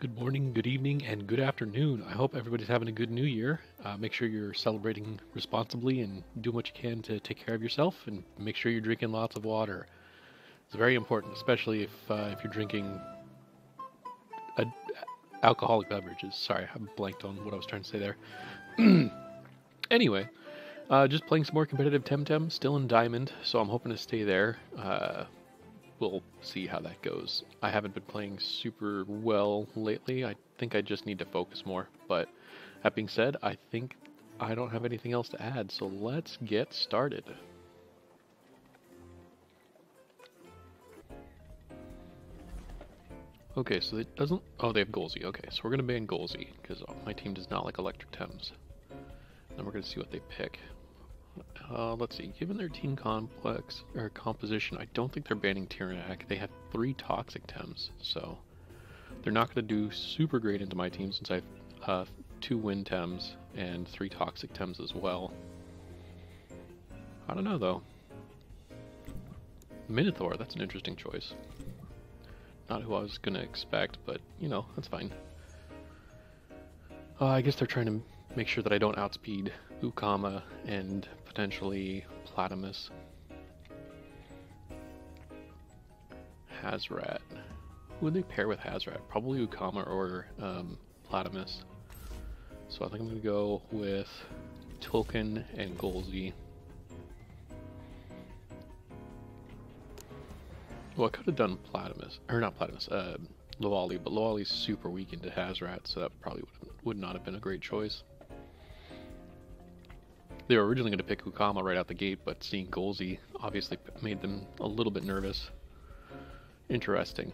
Good morning, good evening, and good afternoon. I hope everybody's having a good new year. Make sure you're celebrating responsibly and do what you can to take care of yourself, and make sure you're drinking lots of water. It's very important, especially if you're drinking a, alcoholic beverages. Sorry, I blanked on what I was trying to say there. Anyway, just playing some more competitive Temtem, still in Diamond, so I'm hoping to stay there. We'll see how that goes. I haven't been playing super well lately. I think I just need to focus more. But that being said, I think I don't have anything else to add, so let's get started. Okay, so it doesn't... Oh, they have Golzy. Okay, so we're going to ban Golzy, because my team does not like Electric Tems. Then we're going to see what they pick. Let's see, given their team complex or composition, I don't think they're banning Tyrannac. They have 3 Toxic Tems, so they're not going to do super great into my team since I have 2 Wind Tems and 3 Toxic Tems as well. I don't know though. Minotaur, that's an interesting choice. Not who I was going to expect, but you know, that's fine. I guess they're trying to make sure that I don't outspeed Ukama and potentially Platamus. Hazrat. Who would they pair with Hazrat? Probably Ukama or Platamus. So I think I'm going to go with Tulkin and Golzy. Well, I could have done Platamus, or not Platamus, Lawali, but Lawali's super weak into Hazrat, so that probably would not have been a great choice. They were originally going to pick Ukama right out the gate, but seeing Golzy obviously made them a little bit nervous. Interesting.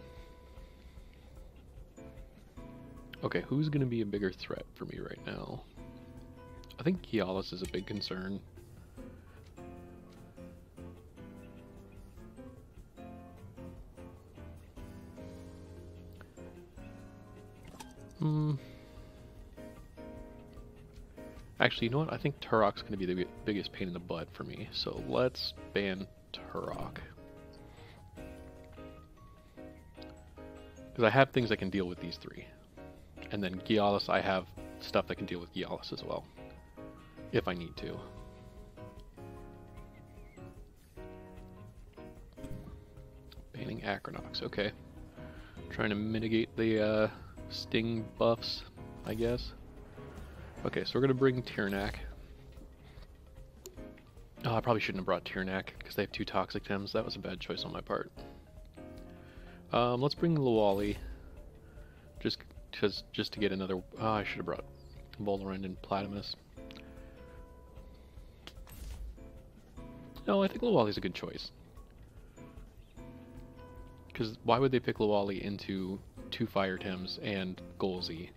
Okay, who's going to be a bigger threat for me right now? I think Gialis is a big concern. Actually, you know what? I think Turok's going to be the biggest pain in the butt for me, so let's ban Turok. Because I have things I can deal with these 3. And then Gialis, I have stuff that can deal with Gialis as well, if I need to. Banning Acronox, okay. Trying to mitigate the sting buffs, I guess. Okay, so we're going to bring Tyrannac. Oh, I probably shouldn't have brought Tyrannac because they have 2 Toxic Tems. That was a bad choice on my part. Let's bring Lawali. Just to get another... Oh, I should have brought Bolorend and Platamus. No, I think Lawali's a good choice. Because why would they pick Lawali into 2 Fire Tems and Golzy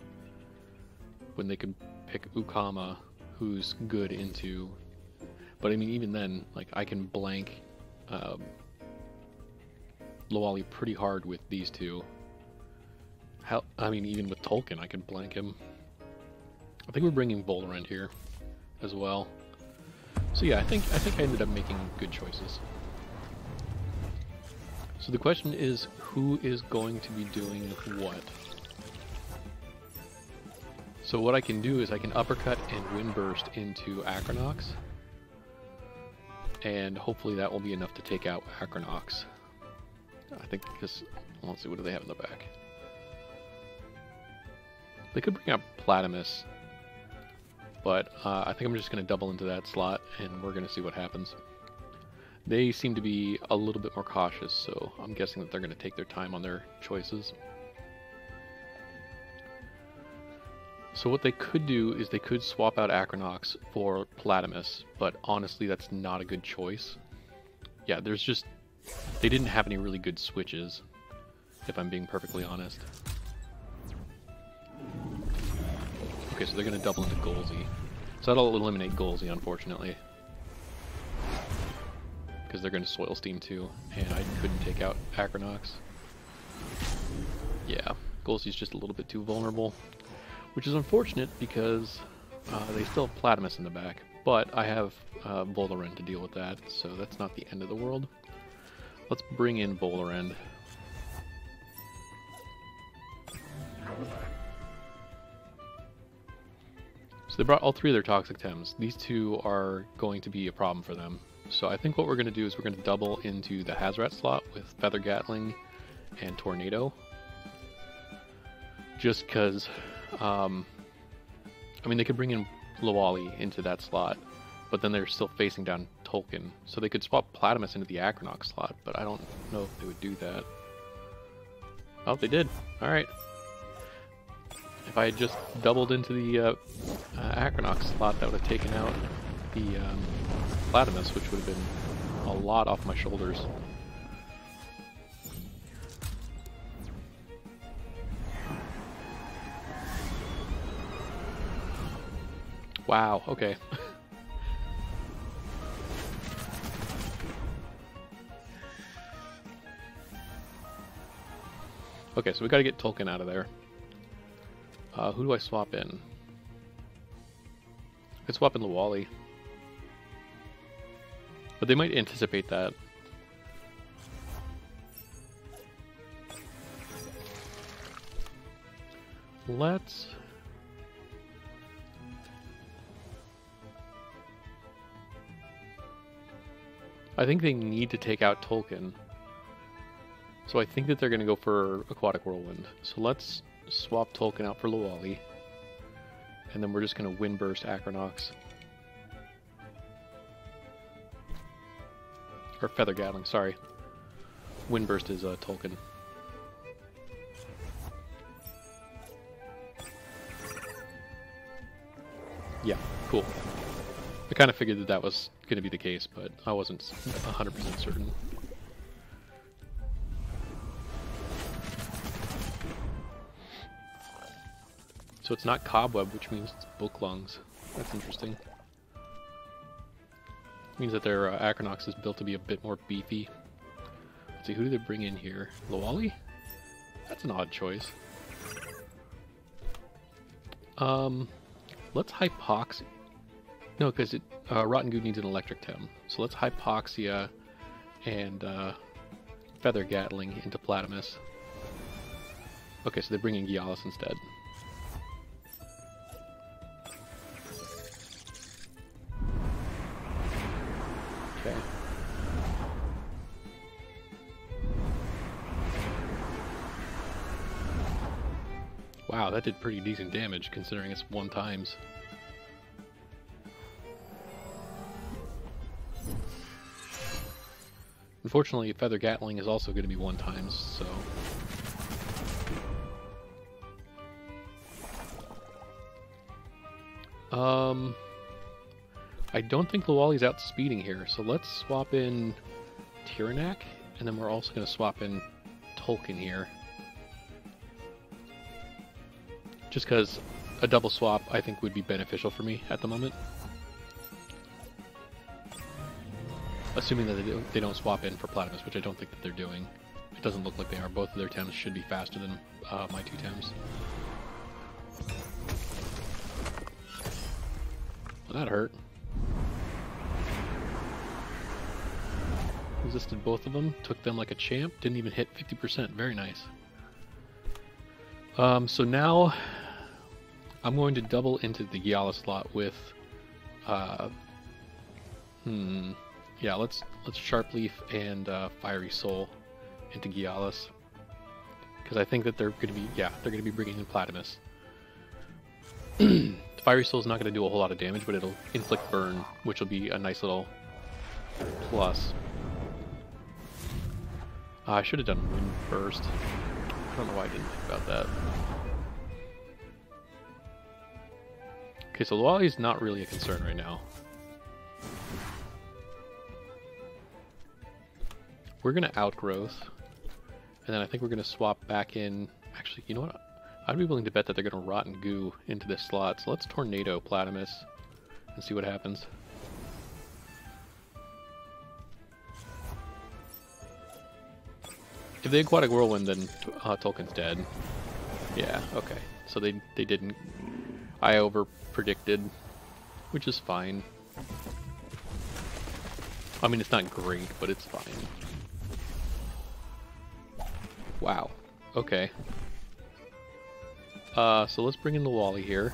when they could pick Ukama, who's good into... But I mean, even then, like, I can blank Lawali pretty hard with these 2. Hell, I mean, even with Tolkien, I could blank him. I think we're bringing Bolorend here as well. So yeah, I think I ended up making good choices. So the question is, who is going to be doing what? So what I can do is I can uppercut and wind burst into Acronox, and hopefully that will be enough to take out Acronox. I think because, let's see, what do they have in the back? They could bring out Platamus, but I think I'm just going to double into that slot, and we're going to see what happens. They seem to be a little bit more cautious, so I'm guessing that they're going to take their time on their choices. So what they could do is they could swap out Acronox for Platamus, but honestly that's not a good choice. Yeah, there's just... They didn't have any really good switches, if I'm being perfectly honest. Okay, so they're going to double into Golzy. So that'll eliminate Golzy, unfortunately. Because they're going to Soil Steam too, and I couldn't take out Acronox. Yeah, Golzy's just a little bit too vulnerable. Which is unfortunate because they still have Platamus in the back, but I have Bolorend to deal with that, so that's not the end of the world. Let's bring in Bolorend. So they brought all three of their toxic Tems. These two are going to be a problem for them. So I think what we're going to do is we're going to double into the Hazrat slot with Feather Gatling and Tornado. Just because, I mean, they could bring in Lawali into that slot, but then they're still facing down Tolkien. So they could swap Platimus into the Acronox slot, but I don't know if they would do that. Oh, they did. Alright. If I had just doubled into the Acronox slot, that would have taken out the Platimus, which would have been a lot off my shoulders. Wow, okay. Okay, so we gotta get Tolkien out of there. Who do I swap in? I could swap in Lawali. But they might anticipate that. Let's... I think they need to take out Tolkien. So I think that they're going to go for Aquatic Whirlwind. So let's swap Tolkien out for Lawali. And then we're just going to Windburst Acronox. Or Feather Gatling, sorry. Windburst is Tolkien. Yeah, cool. I kind of figured that that was going to be the case, but I wasn't 100% certain. So it's not Cobweb, which means it's Book Lungs. That's interesting. Means that their Acronox is built to be a bit more beefy. Let's see, who do they bring in here? Lawali? That's an odd choice. Let's Hypoxia. No, because Rotten Goo needs an Electric Tem. So let's Hypoxia and Feather Gatling into Platimus. Okay, so they bring in Gialis instead. Okay. Wow, that did pretty decent damage considering it's 1 times. Unfortunately, Feather Gatling is also going to be 1 times, so... I don't think Lawali's outspeeding here, so let's swap in Tyrannak, and then we're also going to swap in Tolkien here. Just because a double swap, I think, would be beneficial for me at the moment. Assuming that they don't swap in for Platimus, which I don't think that they're doing. It doesn't look like they are. Both of their Tems should be faster than my 2 Tems. Well, that hurt. Resisted both of them, took them like a champ, didn't even hit 50%. Very nice. So now I'm going to double into the Gialis slot with yeah, let's Sharpleaf and Fiery Soul into Gialis, because I think that they're going to be bringing in Platimus. Fiery Soul is not going to do a whole lot of damage, but it'll inflict burn, which will be a nice little plus. I should have done Wind Burst. I don't know why I didn't think about that. Okay, so Lawali's not really a concern right now. We're going to Outgrowth, and then I think we're going to swap back in... Actually, you know what? I'd be willing to bet that they're going to Rotten Goo into this slot, so let's Tornado Platimus and see what happens. If they Aquatic Whirlwind, then Tolkien's dead. Yeah, okay. So they didn't... I over-predicted, which is fine. I mean, it's not great, but it's fine. Wow. Okay. So let's bring in Lawali here.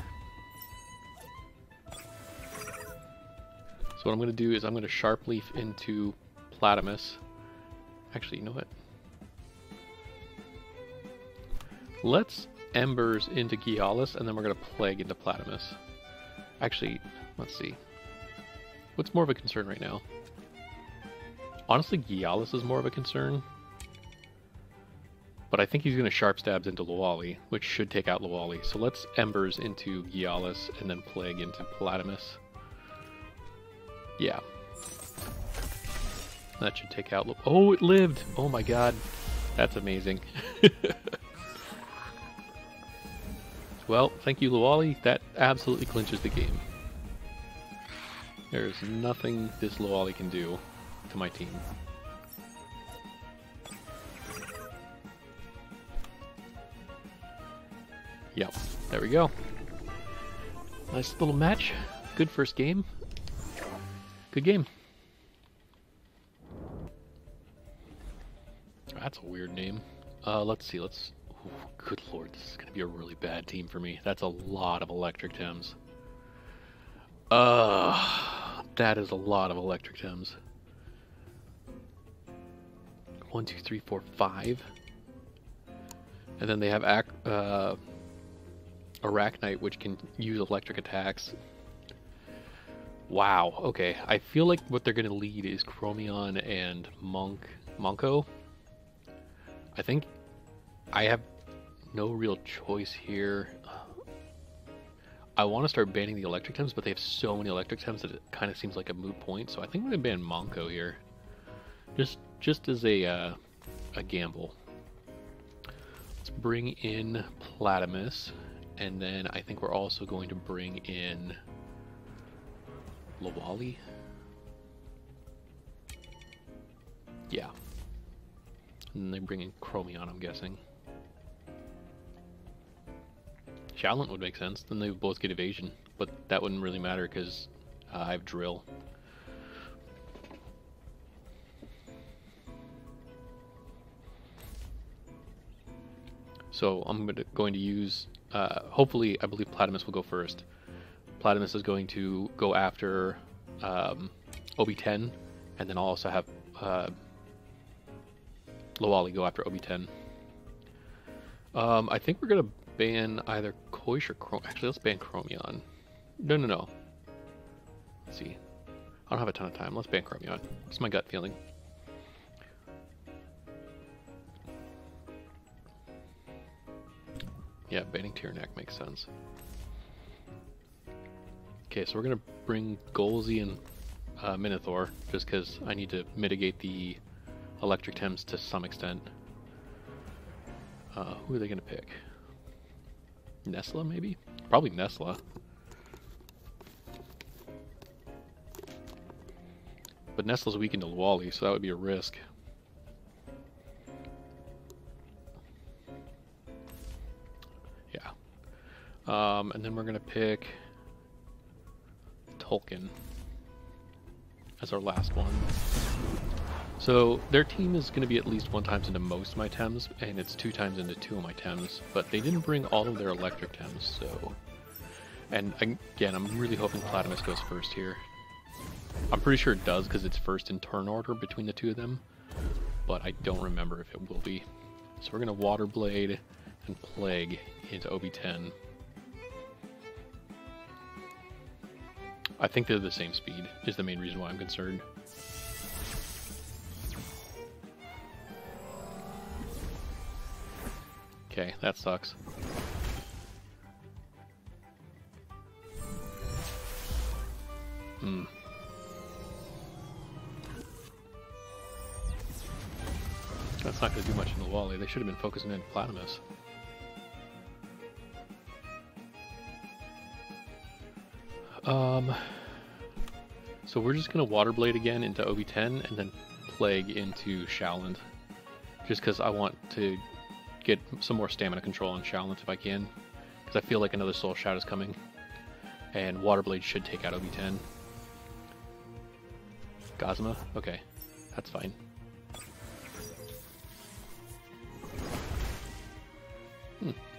what I'm going to do is I'm going to Sharp Leaf into Platamus. Actually, you know what? Let's Embers into Gialis, and then we're going to Plague into Platamus. Actually, let's see. What's more of a concern right now? Honestly, Gialis is more of a concern. But I think he's going to Sharp Stabs into Luwali, which should take out Luwali. So let's Embers into Gialis, and then Plague into Platamus. Yeah. That should take out... Oh, it lived! Oh my god. That's amazing. Well, thank you, Luwali. That absolutely clinches the game. There's nothing this Luwali can do to my team. Yep, there we go. Nice little match. Good first game. Good game. That's a weird name. Let's see, let's... Ooh, good lord, this is going to be a really bad team for me. That's a lot of Electric Tems. That is a lot of Electric Tems. 1, 2, 3, 4, 5. And then they have Arachnite, which can use electric attacks. Wow, okay. I feel like what they're going to lead is Chromion and Monko. I think I have no real choice here. I want to start banning the Electric Tems, but they have so many Electric Tems that it kind of seems like a moot point. So I think I'm going to ban Monko here. Just as a gamble. Let's bring in Platamus. And then I think we're also going to bring in Luwali. Yeah. And they bring in Chromion, I'm guessing. Shaolin would make sense. Then they would both get evasion. But that wouldn't really matter because I have Drill. So I'm going to use... hopefully, I believe Platamus will go first. Platamus is going to go after OB10, and then I'll also have Luwali go after OB10. I think we're going to ban either Koish or Chromion. Actually, let's ban Chromion. No. Let's see. I don't have a ton of time. Let's ban Chromion. It's my gut feeling. Yeah, banning Tyrannak makes sense. Okay, so we're going to bring Golzi and Minotaur, just because I need to mitigate the Electric Tems to some extent. Who are they going to pick? Nesla, maybe? Probably Nesla. But Nesla's weakened to Luwali, so that would be a risk. And then we're going to pick Tolkien as our last one. So their team is going to be at least 1 times into most of my Tems, and it's 2 times into 2 of my Tems, but they didn't bring all of their electric Tems, so... And again, I'm really hoping Platamus goes first here. I'm pretty sure it does because it's first in turn order between the 2 of them, but I don't remember if it will be. So we're going to Water Blade and Plague into OB10. I think they're the same speed, is the main reason why I'm concerned. Okay, that sucks. That's not going to do much in the Wally. They should have been focusing in Platamus. So we're just going to Water Blade again into OB10 and then Plague into Shaolin. Just because I want to get some more stamina control on Shaolin if I can. Because I feel like another Soul Shout is coming. And Water Blade should take out OB10. Gazma? Okay. That's fine.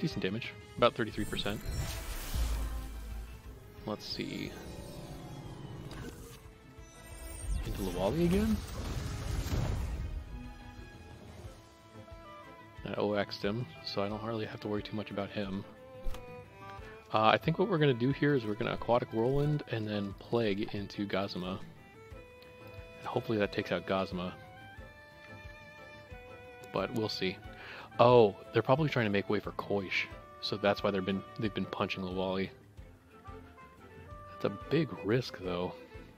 Decent damage. About 33%. Let's see. into Lawali again. I OX'd him, so I don't hardly have to worry too much about him. I think what we're going to do here is we're going to Aquatic Whirlwind and then Plague into Gazuma. And hopefully that takes out Gazuma. But we'll see. Oh, they're probably trying to make way for Koish, so that's why they've been punching Lawali. It's a big risk, though,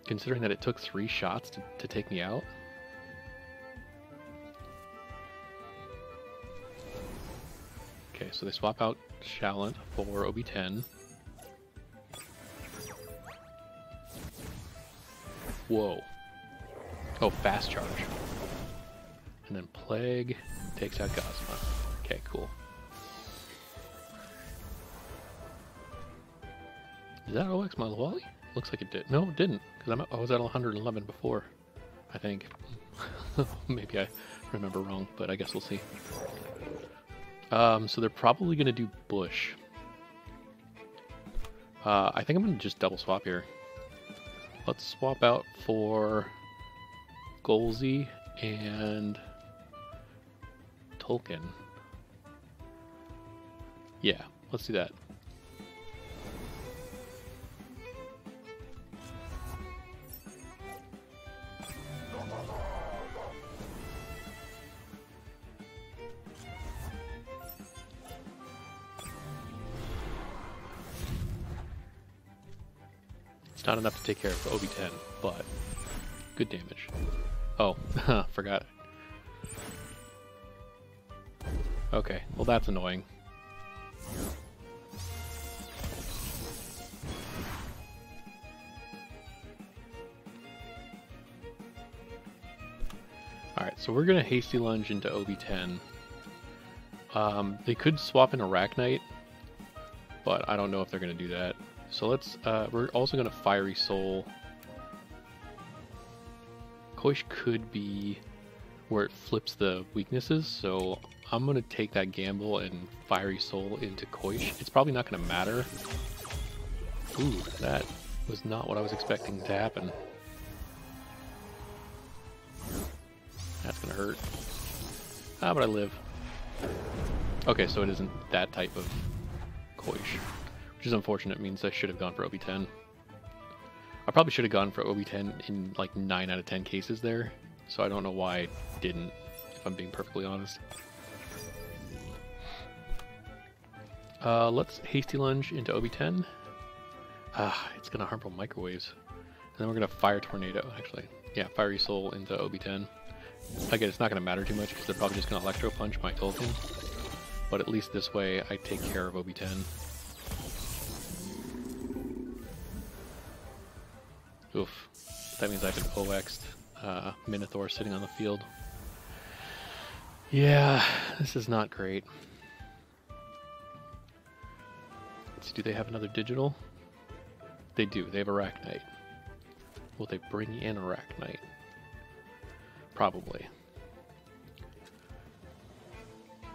considering that it took 3 shots to take me out. Okay, so they swap out Shallant for OB10. Whoa. Oh, fast charge. And then Plague takes out Gazuma. Okay, cool. Did that OX my Lawali? Looks like it did. No, it didn't, because I was at 111 before, I think. Maybe I remember wrong, but I guess we'll see. So they're probably going to do Bush. I think I'm going to just double swap here. Let's swap out for Golzy and Tolkien. Yeah, let's do that. It's not enough to take care of the OB10, but good damage. Oh, forgot. Okay, well that's annoying. Alright, so we're going to Hasty Lunge into OB10. They could swap in Arachnite, but I don't know if they're going to do that. So let's, we're also going to Fiery Soul. Koish could be where it flips the weaknesses, so I'm going to take that gamble and Fiery Soul into Koish. It's probably not going to matter. Ooh, that was not what I was expecting to happen. That's going to hurt. Ah, but I live. Okay, so it isn't that type of Koish. Which is unfortunate, means I should have gone for OB10. I probably should have gone for OB10 in like 9 out of 10 cases there, so I don't know why I didn't, if I'm being perfectly honest. Let's Hasty Lunge into OB10. It's going to harmful microwaves. And then we're going to Fire Tornado, actually. Yeah, Fiery Soul into OB10. Again, it's not going to matter too much because they're probably just going to Electro Punch my Tolkien. But at least this way I take care of OB10. Oof. That means I have an OX'd Minotaur sitting on the field. Yeah, this is not great. Let's see, do they have another digital? They do. They have Arachnite. Will they bring in Arachnite? Probably.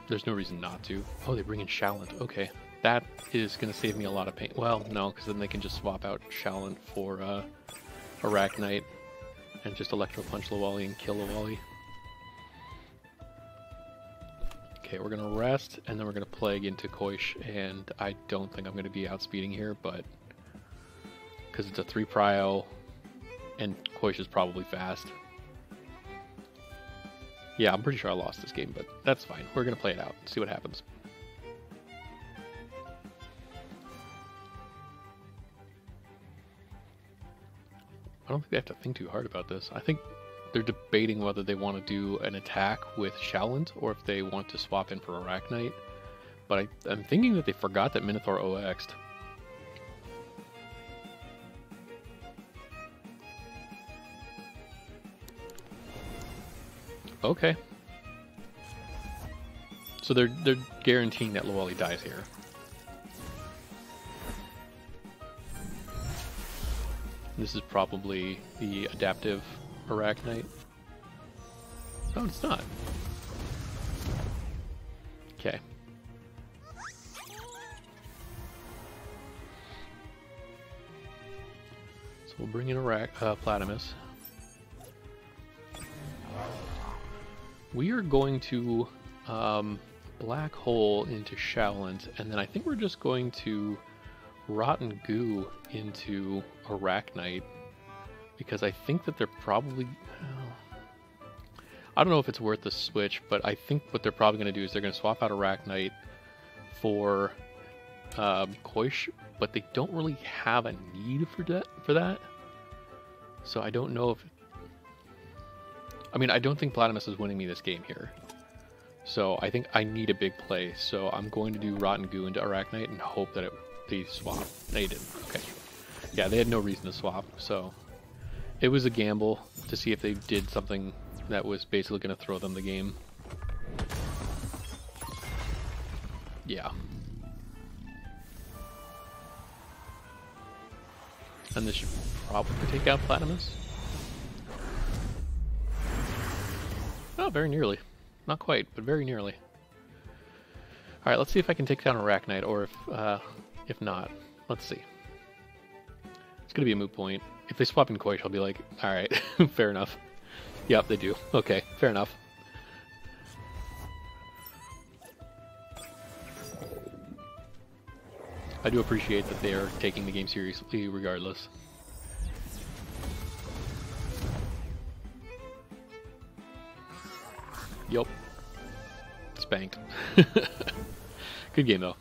There's no reason not to. Oh, they bring in Shallant. Okay. That is going to save me a lot of pain. Well, no, because then they can just swap out Shallant for Arachnite and just Electro Punch Lawali and kill Lawali. Okay, we're going to rest, and then we're going to Plague into Koish, and I don't think I'm going to be outspeeding here, but because it's a 3 prio, and Koish is probably fast. Yeah, I'm pretty sure I lost this game, but that's fine. We're going to play it out and see what happens. I don't think they have to think too hard about this. I think they're debating whether they want to do an attack with Shallant or if they want to swap in for Arachnite. But I'm thinking that they forgot that Minotaur OX'd. Okay. So they're guaranteeing that Lawali dies here. This is probably the adaptive Arachnite. No, it's not. Okay. So we'll bring in Platimus. We are going to black hole into Shaolin, and then I think we're just going to rotten goo into Arachnite, because I think that they're probably... I don't know if it's worth the switch, but I think what they're probably going to do is they're going to swap out Arachnite for Koish, but they don't really have a need for that. So I don't know if... I mean, I don't think Platymus is winning me this game here. So I think I need a big play. So I'm going to do Rotten Goo into Arachnite and hope that they swap. They did. Okay. Yeah, they had no reason to swap. So it was a gamble to see if they did something that was basically going to throw them the game. Yeah. And this should probably take out Platymus. Oh, very nearly. Not quite, but very nearly. Alright, let's see if I can take down Arachnite, or if not. Let's see. It's gonna be a moot point. If they swap in Koish, I'll be like, alright, fair enough. Yep, they do. Okay, fair enough. I do appreciate that they are taking the game seriously regardless. Yup. Spanked. Good game though.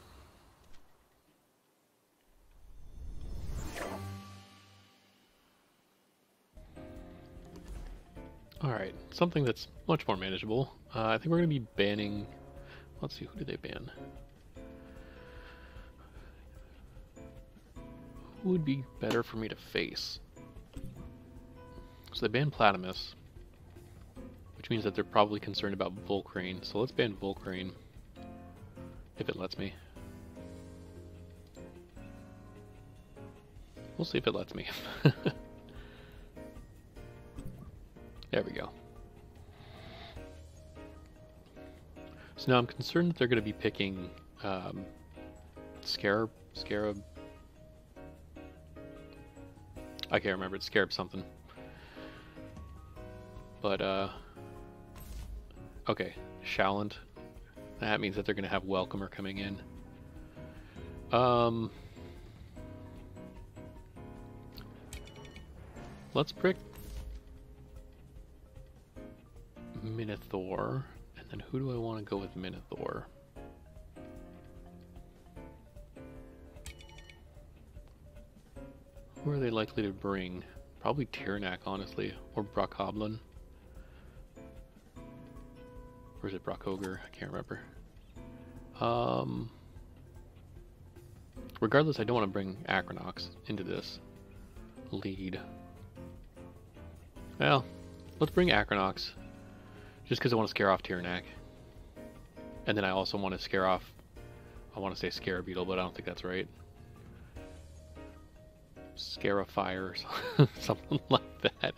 Alright, something that's much more manageable. I think we're going to be banning... Let's see, who did they ban? Who would be better for me to face? So they banned Platymus, which means that they're probably concerned about Volcrane. So let's ban Volcrane, if it lets me. We'll see if it lets me. There we go. So now I'm concerned that they're going to be picking Scarab. I can't remember. It's Scarab something. But okay, Shaolin. That means that they're going to have Welcomer coming in. Let's pick Minotaur, and then who do I want to go with Minotaur? Who are they likely to bring? Probably Tyrnak, honestly, or Brockhoblin. Or is it Brockogre? I can't remember. Regardless, I don't want to bring Acronox into this lead. Well, let's bring Acronox. Just because I want to scare off Tyrnak. And then I also want to scare off... I want to say Scarabeetle, but I don't think that's right. Scarafire or something like that.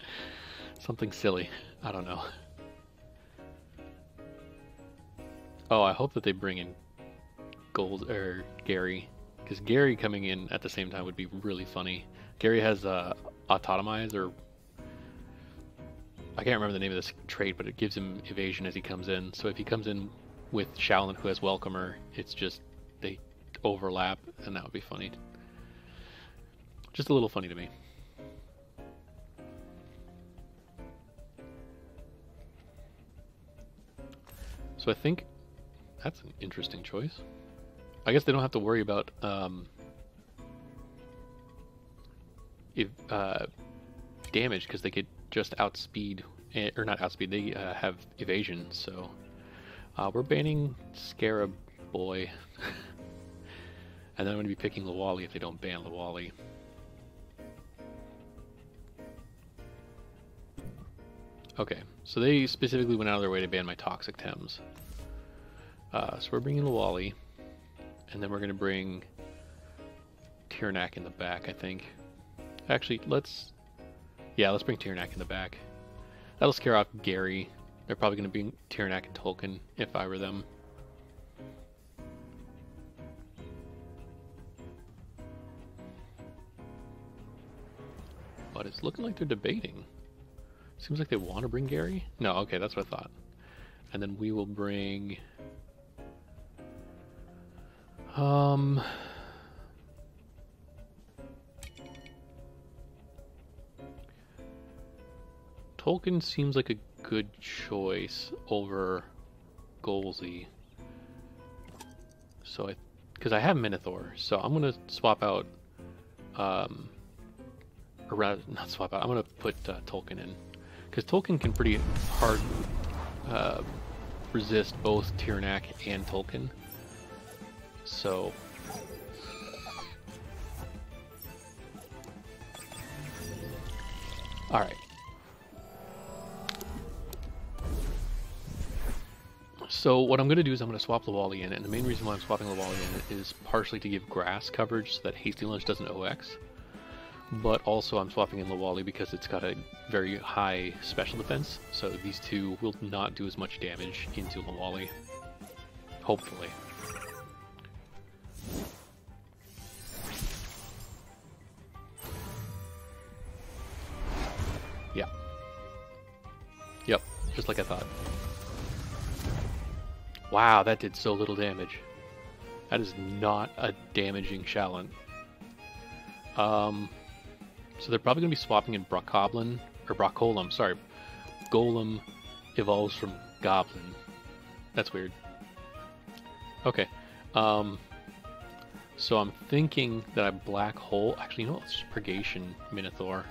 Something silly. I don't know. Oh, I hope that they bring in Gary. Because Gary coming in at the same time would be really funny. Gary has Autotomize, or... I can't remember the name of this trait, but it gives him evasion as he comes in. So if he comes in with Shaolin, who has Welcomer, it's just they overlap, and that would be funny. Just a little funny to me. So I think that's an interesting choice. I guess they don't have to worry about damage, because they could just outspeed, or not outspeed, they have evasion, so we're banning Scarab Boy. And then I'm going to be picking Lawali if they don't ban Lawali. Okay, so they specifically went out of their way to ban my Toxic Tems. So we're bringing Lawali, and then we're going to bring Tyrnak in the back, I think. Actually, let's bring Tyrnak in the back. That'll scare off Gary. They're probably going to bring Tyrnak and Tolkien if I were them. But it's looking like they're debating. Seems like they want to bring Gary. No, okay, that's what I thought. And then we will bring... Tolkien seems like a good choice over Golsey. So because I have Minotaur, so I'm gonna swap out, or rather, not swap out. I'm gonna put Tolkien in, because Tolkien can pretty hard resist both Tirnak and Tolkien. So. All right. So what I'm going to do is I'm going to swap Lawali in, and the main reason why I'm swapping Lawali in is partially to give grass coverage so that Hasty Lunge doesn't OX, but also I'm swapping in Lawali because it's got a very high special defense, so these two will not do as much damage into Lawali, hopefully. Yeah. Yep, just like I thought. Wow, that did so little damage. That is not a damaging Shallant. So they're probably going to be swapping in Brockgoblin, or Brockgolem, sorry. Golem evolves from Goblin. That's weird. Okay. So I'm thinking that I Black Hole... Actually, you know what? Let's just Purgation Minotaur.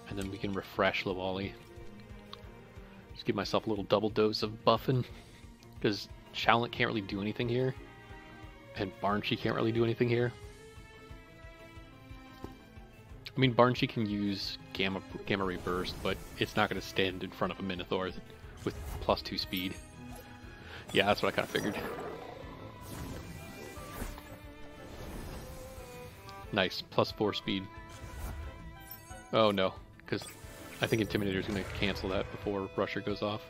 And then we can refresh Lawali. Just give myself a little double dose of buffing. Because Shallant can't really do anything here. And Barnshe can't really do anything here. I mean, Barnshe can use Gamma Ray Burst, but it's not going to stand in front of a Minotaur with +2 speed. Yeah, that's what I kind of figured. Nice, +4 speed. Oh no, because I think Intimidator is going to cancel that before Rusher goes off.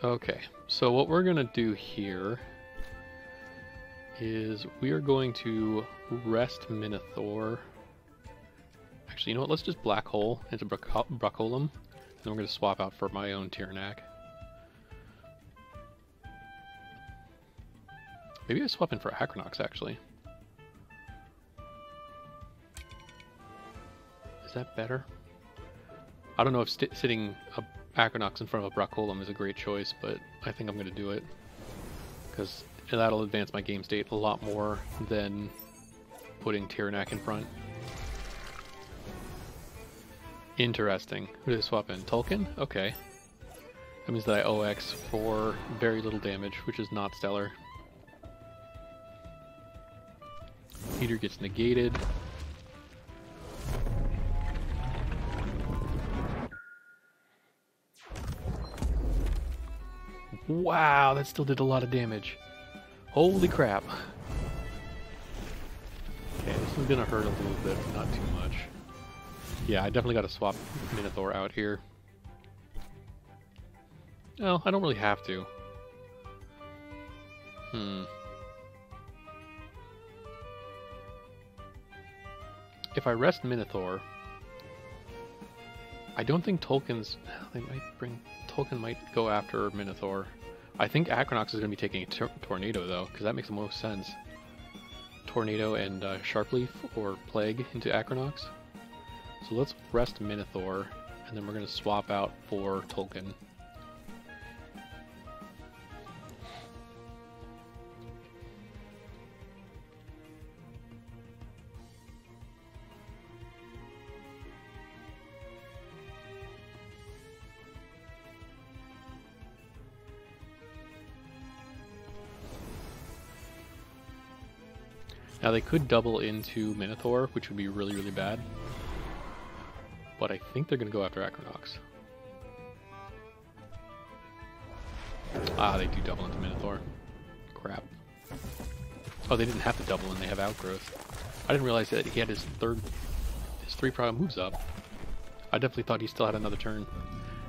Okay, so what we're going to do here is we are going to rest Minotaur. Actually, you know what? Let's just Black Hole into Brockgolem, and then we're going to swap out for my own Tirnak. Maybe I swap in for Acronox, actually. Is that better? I don't know if sitting a Acronox in front of a Brockgolem is a great choice, but I think I'm going to do it. Because that'll advance my game state a lot more than putting Tirnak in front. Interesting. Who did I swap in? Tolkien? Okay. That means that I OX for very little damage, which is not stellar. Heater gets negated. Wow, that still did a lot of damage. Holy crap. Okay, this is gonna hurt a little bit, but not too much. Yeah, I definitely gotta swap Minotaur out here. No, I don't really have to. If I rest Minotaur, I don't think Tolkien might go after Minotaur. I think Acronox is going to be taking a Tornado, though, because that makes the most sense. Tornado and Sharpleaf or Plague into Acronox. So let's rest Minotaur, and then we're going to swap out for Tolkien. Now they could double into Minotaur, which would be really, really bad. But I think they're going to go after Acronox. Ah, they do double into Minotaur. Crap. Oh, they didn't have to double and they have Outgrowth. I didn't realize that he had his 3 prior moves up. I definitely thought he still had another turn.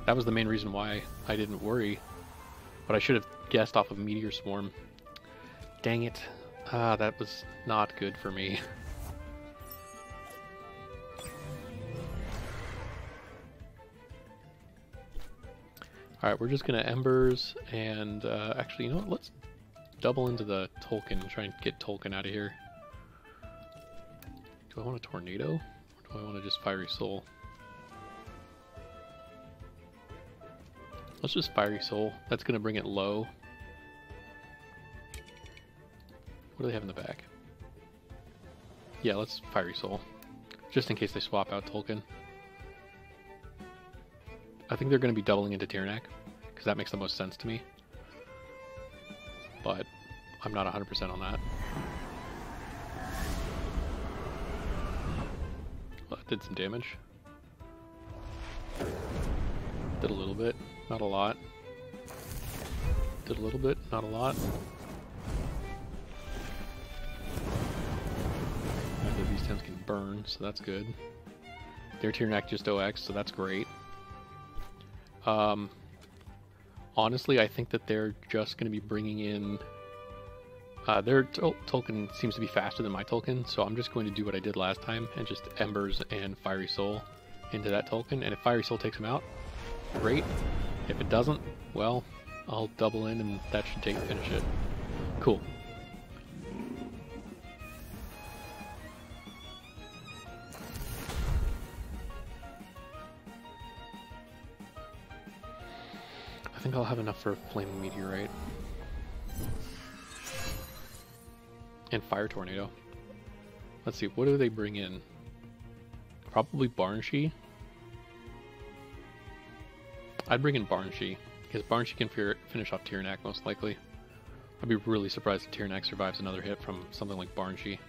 That was the main reason why I didn't worry. But I should have guessed off of Meteor Swarm. Dang it. Ah, that was not good for me. Alright, we're just gonna Embers, and actually, you know what, let's double into the Tolkien and try and get Tolkien out of here. Do I want a Tornado? Or do I want to just Fiery Soul? Let's just Fiery Soul. That's gonna bring it low. What do they have in the back? Yeah, let's Fiery Soul. Just in case they swap out Tolkien. I think they're going to be doubling into Tirnak, because that makes the most sense to me. But I'm not 100% on that. Well, that did some damage. Did a little bit, not a lot. Did a little bit, not a lot. These towns can burn, so that's good. Their Tirnak just OX, so that's great. Honestly, I think that they're just going to be bringing in... their Tolkien seems to be faster than my Tolkien, so I'm just going to do what I did last time and just Embers and Fiery Soul into that Tolkien. And if Fiery Soul takes him out, great. If it doesn't, well, I'll double in and that should finish it. Cool. I think I'll have enough for Flaming Meteorite. And Fire Tornado. Let's see, what do they bring in? Probably Barnshee. I'd bring in Barnshee, because Barnshee can finish off Tirnak most likely. I'd be really surprised if Tirnak survives another hit from something like Barnshee.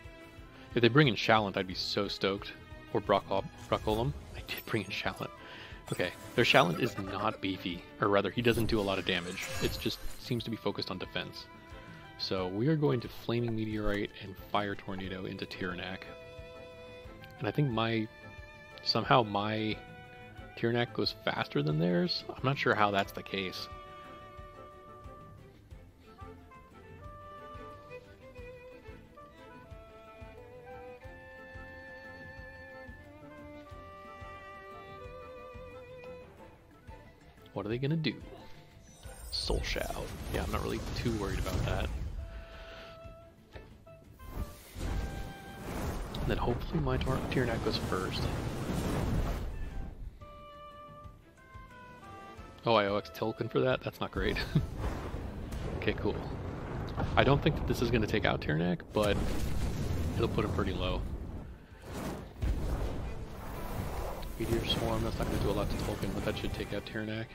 If they bring in Shallant, I'd be so stoked. Or Brockolum. I did bring in Shallant. Okay, their Shallant is not beefy, or rather, he doesn't do a lot of damage. It just seems to be focused on defense. So we are going to Flaming Meteorite and Fire Tornado into Tirnak. And I think somehow my Tirnak goes faster than theirs. I'm not sure how that's the case. What are they gonna do? Soul Shout. Yeah, I'm not really too worried about that. And then hopefully my Tirnak goes first. Oh, I OX Tolkien for that? That's not great. Okay, cool. I don't think that this is going to take out Tirnak, but it'll put him pretty low. Meteor Swarm, that's not going to do a lot to Tolkien, but that should take out Tirnak.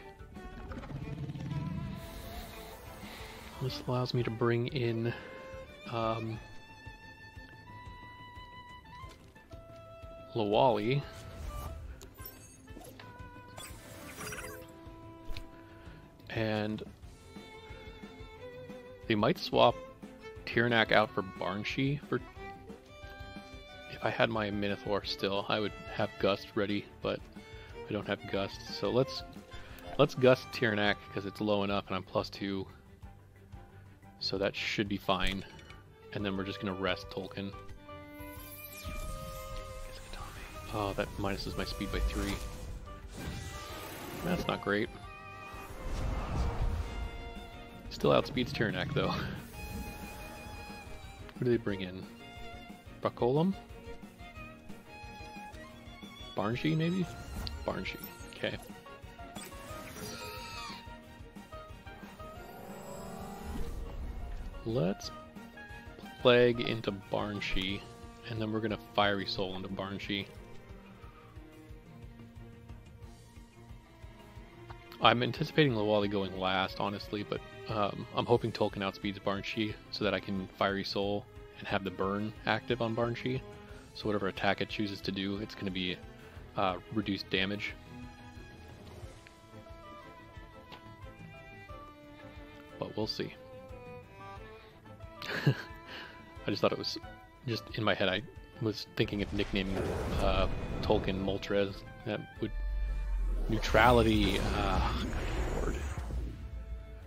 This allows me to bring in Lawali. And they might swap Tirnak out for Barnshee for... If I had my Minotaur still, I would have Gust ready, but I don't have Gust. So let's Gust Tirnak because it's low enough and I'm +2. So that should be fine. And then we're just gonna rest Tolkien. Oh, that minuses my speed by 3. That's not great. Still outspeeds Tirnak though. Who do they bring in? Brockolum? Barnshee maybe? Barnshee, okay. Let's Plague into Barnshee, and then we're gonna Fiery Soul into Barnshee. I'm anticipating Lawali going last, honestly, but I'm hoping Tolkien outspeeds Barnshee so that I can Fiery Soul and have the burn active on Barnshee. So whatever attack it chooses to do, it's going to be reduced damage. But we'll see. I just thought it was just in my head. I was thinking of nicknaming Tolkien Moltres. That would neutrality. God Lord.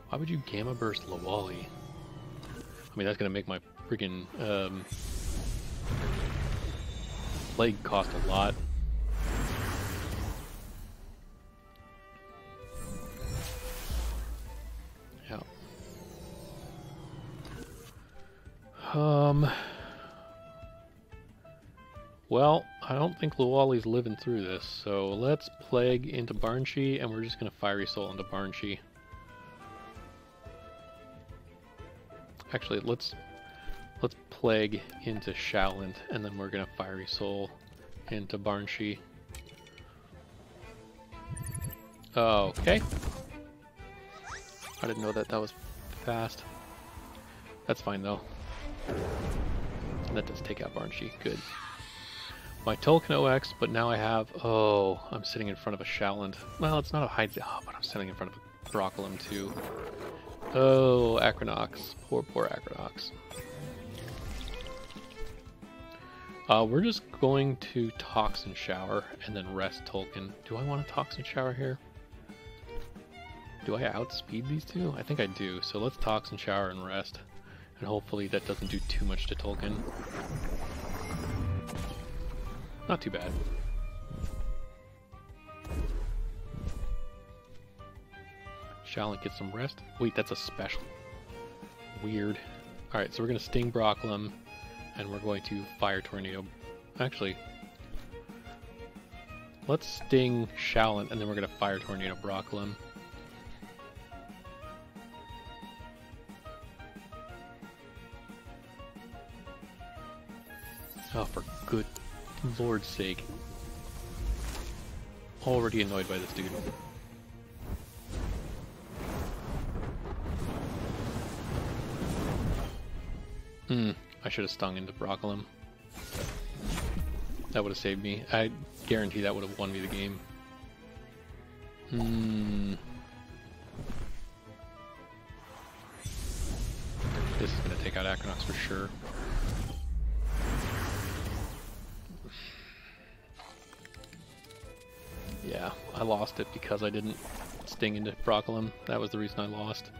Why would you Gamma Burst Lawali? I mean, that's gonna make my Friggin' plague cost a lot. Yeah. Well, I don't think Luwali's living through this, so let's plague into Barnshee, and we're just gonna Fiery Soul into Barnshee. Actually, let's plague into Shaolin, and then we're gonna Fiery Soul into Barnshee. Okay. I didn't know that was fast. That's fine though. That does take out Barnshee. Good. My Tolkien OX, but now I have... Oh, I'm sitting in front of a Shaolin. Well, it's not a hide... Oh, but I'm sitting in front of a Broccolum too. Oh, Acronox. Poor Acronox. We're just going to Toxin Shower and then rest Tolkien. Do I want a Toxin Shower here? Do I outspeed these two? I think I do. So let's Toxin Shower and rest. And hopefully that doesn't do too much to Tolkien. Not too bad. Shaolin gets some rest. Wait, that's a special. Weird. Alright, so we're going to Sting Broccolum, and we're going to Fire Tornado. Actually, let's Sting Shaolin, and then we're going to Fire Tornado Broccolum. Oh, for good Lord's sake. Already annoyed by this dude. I should have stung into Broccolum. That would have saved me. I guarantee that would have won me the game. This is going to take out Acronox for sure. Yeah, I lost it because I didn't sting into Broccolum. That was the reason I lost.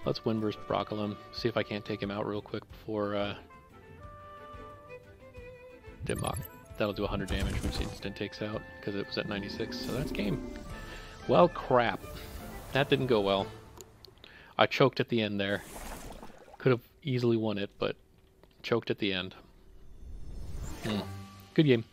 Let's Windburst Broccolum, see if I can't take him out real quick before Dimmock. That'll do 100 damage, which instant takes out, because it was at 96, so that's game. Well, crap. That didn't go well. I choked at the end there. Could have easily won it, but choked at the end. Good game.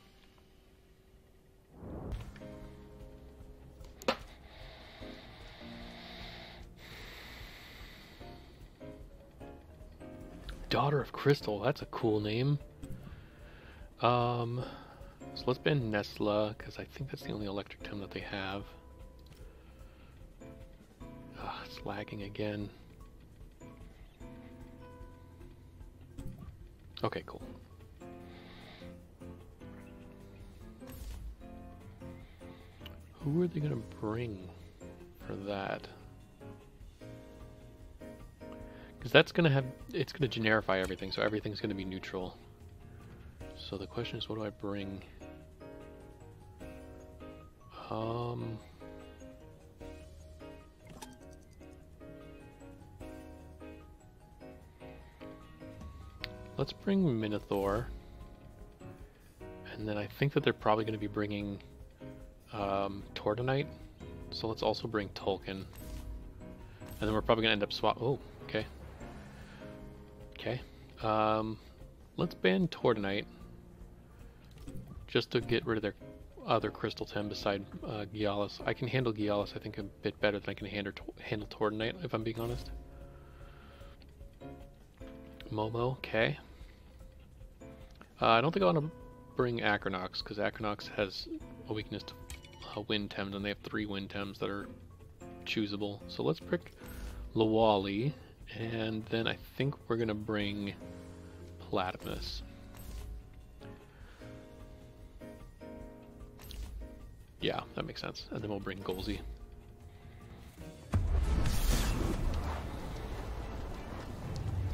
Daughter of Crystal, that's a cool name. So let's ban Nesla, because I think that's the only electric Tem that they have. It's lagging again. Okay, cool. Who are they gonna bring for that? Because that's gonna have, it's gonna generify everything, so everything's gonna be neutral. So the question is, what do I bring? Let's bring Minotaur, and then I think that they're probably going to be bringing Tortonite, so let's also bring Tolkien, and then we're probably going to end up swap. Oh, okay. Okay. Let's ban Tortonite, just to get rid of their other Crystal Tem beside Gialis. I can handle Gialis, I think, a bit better than I can handle Tortonite, if I'm being honest. Momo, okay. I don't think I want to bring Acronox, because Acronox has a weakness to Wind Tems, and they have 3 Wind Tems that are choosable. So let's pick Luwali, and then I think we're going to bring Platimus. Yeah, that makes sense. And then we'll bring Golzy.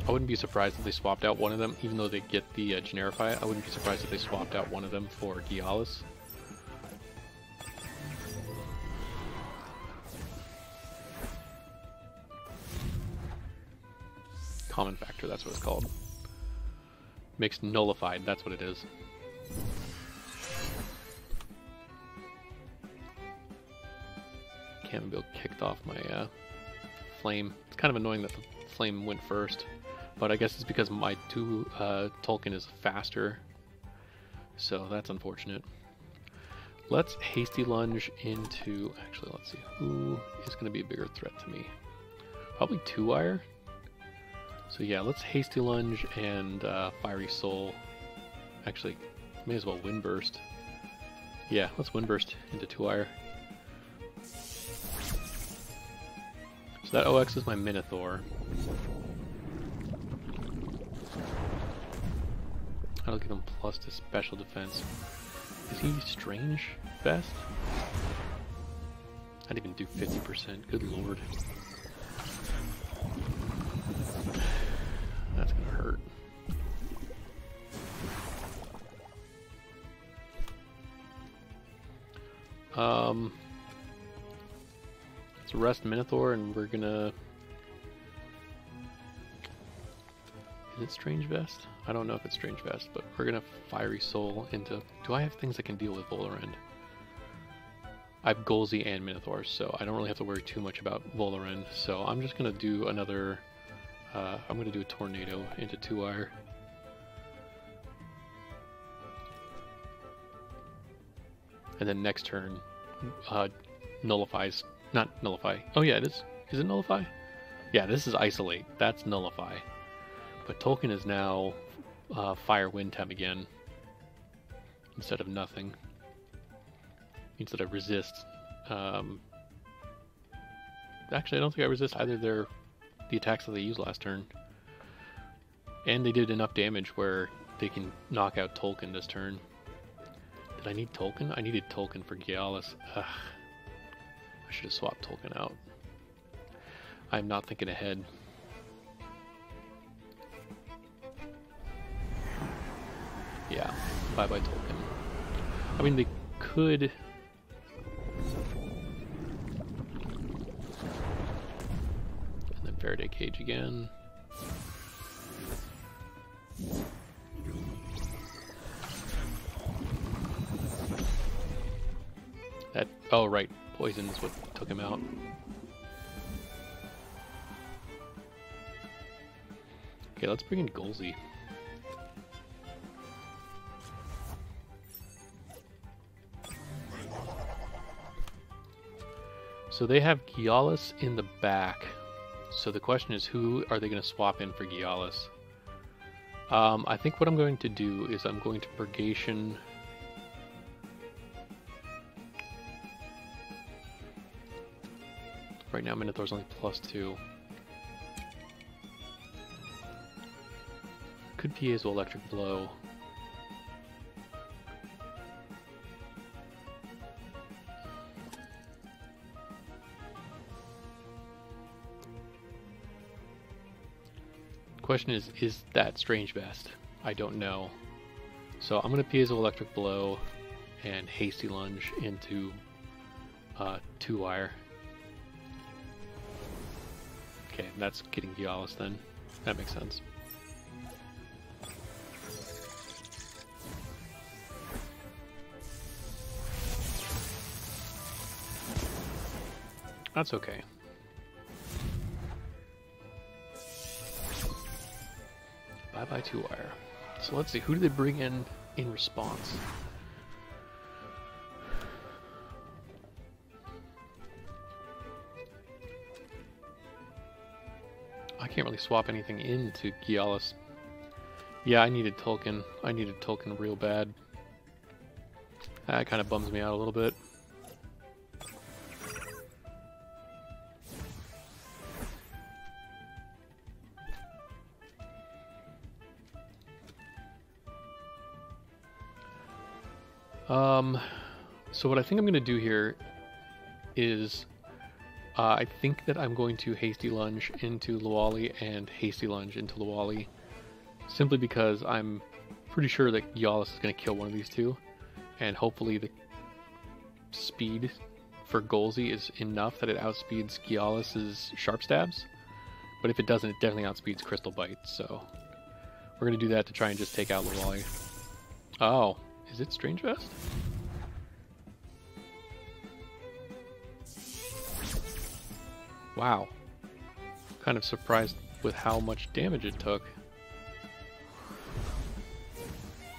I wouldn't be surprised if they swapped out one of them, even though they get the Generify. I wouldn't be surprised if they swapped out one of them for Gialis. Common factor, that's what it's called. Mixed nullified, that's what it is. Can't be kicked off my flame. It's kind of annoying that the flame went first, but I guess it's because my 2 Tolkien is faster, so that's unfortunate. Let's hasty lunge into, actually let's see, who is going to be a bigger threat to me? Probably 2-wire. So yeah, let's hasty lunge and fiery soul. Actually, may as well wind burst. Yeah, let's wind burst into 2-wire. So that OX is my Minotaur. I'll give him plus to special defense. Is he strange best? I didn't even do 50%. Good lord. That's gonna hurt. Let's rest Minotaur and we're gonna... Is it Strange Vest? I don't know if it's Strange Vest, but we're gonna Fiery Soul into... Do I have things that can deal with Volorend? I have Golzi and Minotaur, so I don't really have to worry too much about Volorend. So I'm just gonna do another... I'm gonna do a Tornado into 2-wire. And then next turn, nullifies... Not nullify. Oh yeah, it is. Is it nullify? Yeah, this is isolate. That's nullify. But Tolkien is now fire wind temp again instead of nothing. Means that I resist. Actually, I don't think I resist either the attacks that they used last turn. And they did enough damage where they can knock out Tolkien this turn. Did I need Tolkien? I needed Tolkien for Gialis. Ugh. I should have swapped Tolkien out. I'm not thinking ahead. Yeah, bye-bye Tolkien. I mean, they could... And then Faraday Cage again. That... Oh, right. Poison is what took him out. Okay, let's bring in Golzi. So they have Gialis in the back. So the question is, who are they going to swap in for Gialis? I think what I'm going to do is I'm going to Purgation... Right now Minotaur's only +2. Could Piezo Electric Blow. Question is that Strange Vest? I don't know. So I'm going to Piezo Electric Blow and Hasty Lunge into 2-wire. Okay, that's getting Gialis then. That makes sense. That's okay. Bye-bye 2-wire. So let's see, who do they bring in response? I can't really swap anything into Gialis. Yeah, I needed Tolkien. I needed Tolkien real bad. That kind of bums me out a little bit. So what I think I'm going to do here is I think that I'm going to Hasty Lunge into Luali and Hasty Lunge into Luali, simply because I'm pretty sure that Gialis is going to kill one of these two, and hopefully the speed for Golzi is enough that it outspeeds Gialis' Sharp Stabs, But if it doesn't, it definitely outspeeds Crystal Bite, so we're going to do that to try and just take out Lawali. Oh, is it Strange Vest? Wow. Kind of surprised with how much damage it took.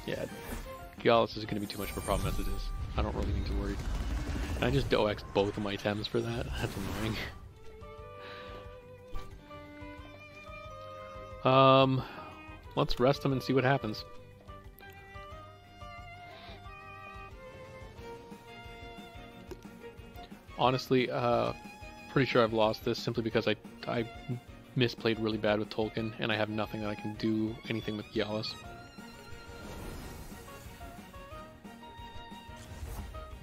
Yeah, Gialis is going to be too much of a problem as it is. I don't really need to worry. And I just DOX'd both of my Tems for that. That's annoying. Let's rest them and see what happens. Honestly, pretty sure I've lost this simply because I misplayed really bad with Tolkien, and I have nothing that I can do anything with Gialis.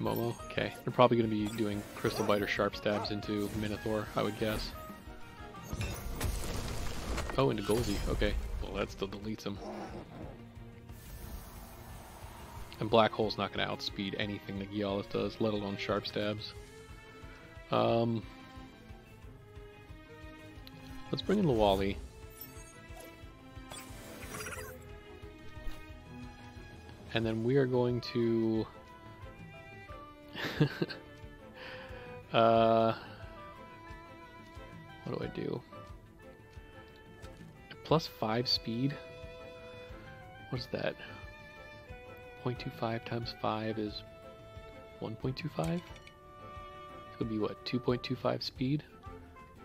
Momo, okay. They're probably going to be doing Crystal Bite or Sharp Stabs into Minotaur, I would guess. Oh, into Golzy, okay. Well, that still deletes him. And Black Hole's not going to outspeed anything that Gialis does, let alone Sharp Stabs. Let's bring in Lawali. And then we are going to... what do I do? +5 speed? What is that? 0.25 times 5 is 1.25? It would be what, 2.25 speed?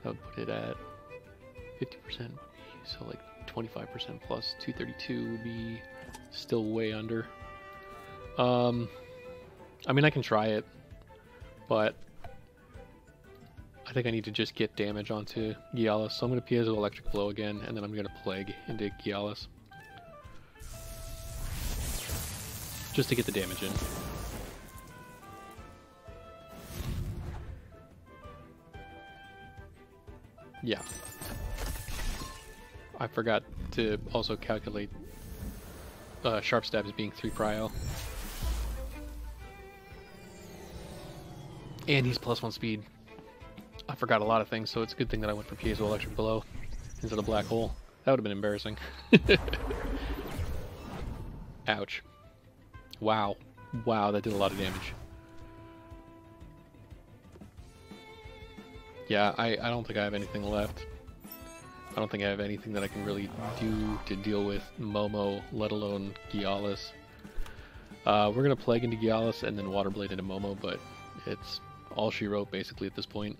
That would put it at 50%, so like 25% plus 232 would be still way under. I mean, I can try it, but I think I need to just get damage onto Gialis, so I'm going to Piezo Electric Blow again, and then I'm going to Plague into Gialis. Just to get the damage in. Yeah. I forgot to also calculate Sharp Stab as being 3 prio. And he's +1 speed. I forgot a lot of things, so it's a good thing that I went for Piezo Electric Blow instead of Black Hole. That would have been embarrassing. Ouch. Wow. Wow, that did a lot of damage. Yeah, I don't think I have anything left. I don't think I have anything that I can really do to deal with Momo, let alone Gialis. We're going to Plague into Gialis and then Water Blade into Momo, but it's all she wrote basically at this point.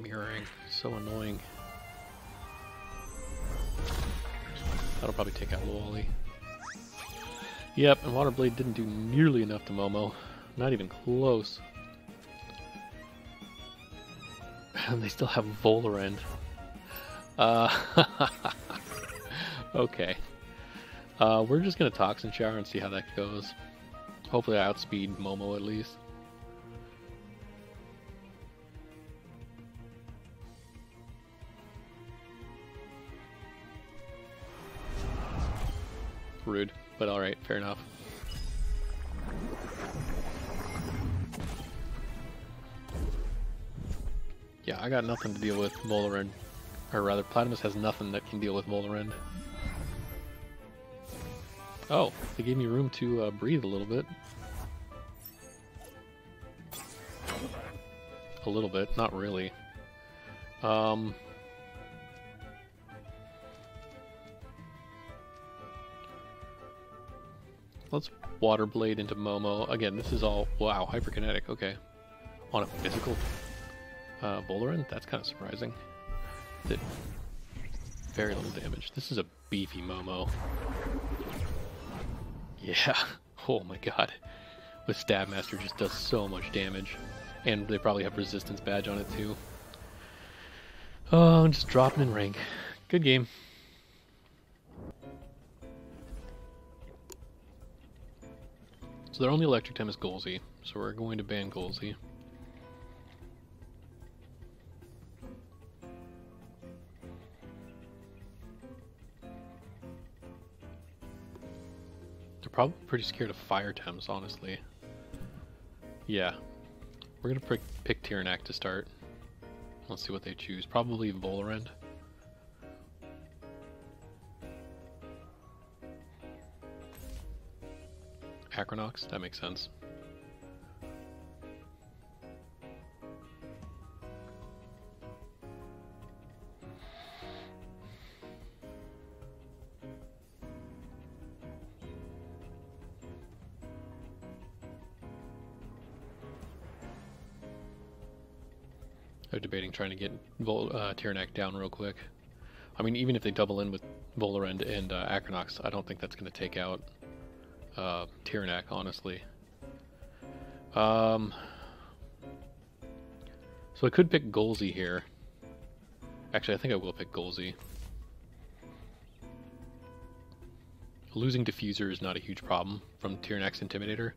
Mirroring, so annoying. That'll probably take out Lawali. Yep, and Water Blade didn't do nearly enough to Momo. Not even close. And they still have Volorend. Okay. We're just gonna Toxin Shower and see how that goes. Hopefully I outspeed Momo at least. Rude, but alright, fair enough. Yeah, I got nothing to deal with Volorend. Or rather, Platypus has nothing that can deal with Volorend. Oh, they gave me room to breathe a little bit. A little bit, not really. Let's Water Blade into Momo. Again, this is all... Wow, hyperkinetic, okay. On a physical Volorend? That's kind of surprising. Did very little damage. This is a beefy Momo. Yeah. Oh my god. With Stabmaster just does so much damage. And they probably have resistance badge on it too. Oh, I'm just dropping in rank. Good game. So their only electric time is Golzy, so we're going to ban Golzy. They're probably pretty scared of fire Temps, honestly. Yeah. We're gonna pick Tyrannac to start. Let's see what they choose. Probably Volorend. Acronox, that makes sense. They're debating trying to get Tyrannac down real quick. I mean, even if they double in with Volorend and Acronox, I don't think that's going to take out Tyrannac, honestly. So I could pick Golzy here. Actually, I think I will pick Golzy. Losing Diffuser is not a huge problem from Tyrannac's Intimidator,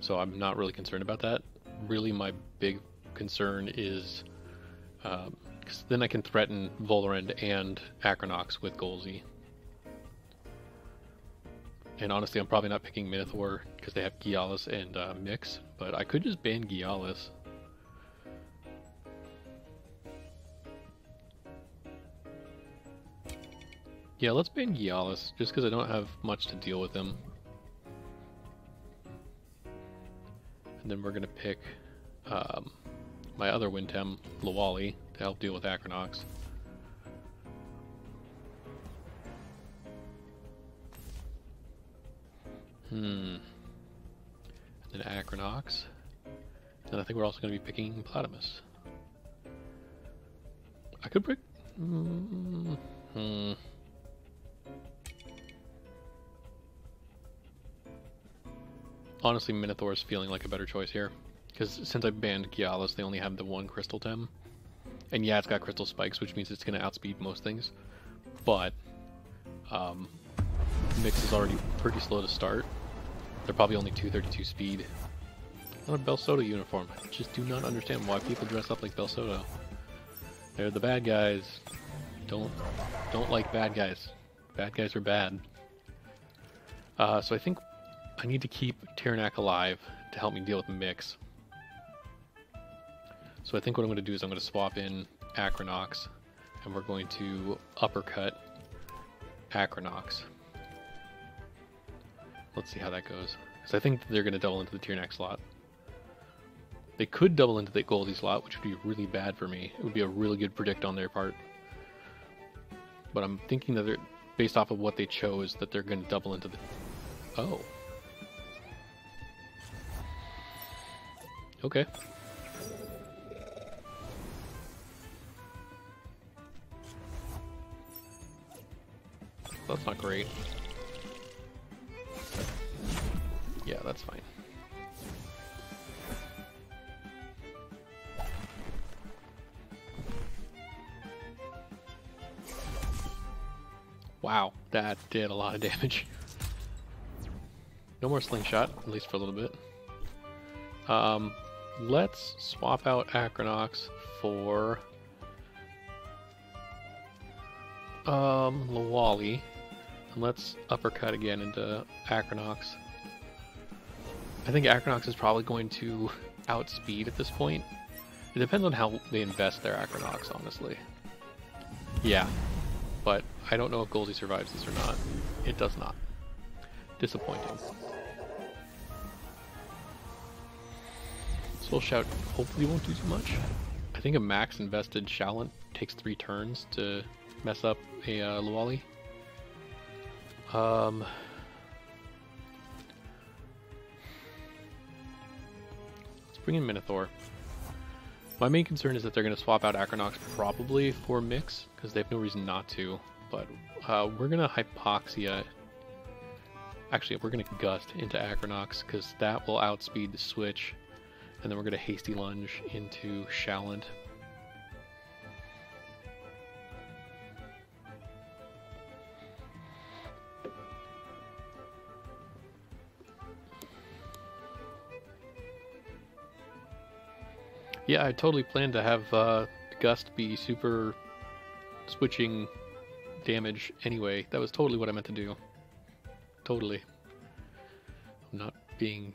so I'm not really concerned about that. Really, my big concern is because then I can threaten Volorend and Acronox with Golzy. And honestly, I'm probably not picking Minotaur because they have Gialis and Mix, but I could just ban Gialis. Yeah, let's ban Gialis, just because I don't have much to deal with him. And then we're going to pick my other Wintem, Lawali, to help deal with Acronox. And then Acronox. And I think we're also going to be picking Platamus. I could pick... Honestly, Minotaur is feeling like a better choice here. Because since I banned Gialis, they only have the one Crystal Tem. And yeah, it's got Crystal Spikes, which means it's going to outspeed most things. But Mix is already pretty slow to start. They're probably only 232 speed. On a Belsoda uniform. I just do not understand why people dress up like Belsoda. They're the bad guys. Don't like bad guys. Bad guys are bad. So I think I need to keep Tyrannac alive to help me deal with Mix. So I think what I'm going to do is I'm going to swap in Acronox, and we're going to uppercut Acronox. Let's see how that goes. Because I think they're going to double into the Tyrannac slot. They could double into the Goldy slot, which would be really bad for me. It would be a really good predict on their part. But I'm thinking that they're, based off of what they chose, that they're going to double into the... Oh. Okay. That's not great. Yeah, that's fine. Wow, that did a lot of damage. No more slingshot, at least for a little bit. Let's swap out Acronox for Lawali, and let's uppercut again into Acronox. I think Acronox is probably going to outspeed at this point. It depends on how they invest their Acronox, honestly. Yeah, but I don't know if Golzy survives this or not. It does not. Disappointing. Soul Shout hopefully won't do too much. I think a max invested Shalant takes 3 turns to mess up a Lawali. Let's bring in Minotaur. My main concern is that they're going to swap out Acronox probably for Mix, because they have no reason not to. But we're going to Hypoxia. Actually, we're going to Gust into Acronox, because that will outspeed the switch. And then we're going to Hasty Lunge into Shalant. Yeah, I totally planned to have Gust be super switching damage anyway. That was totally what I meant to do. Totally. I'm not being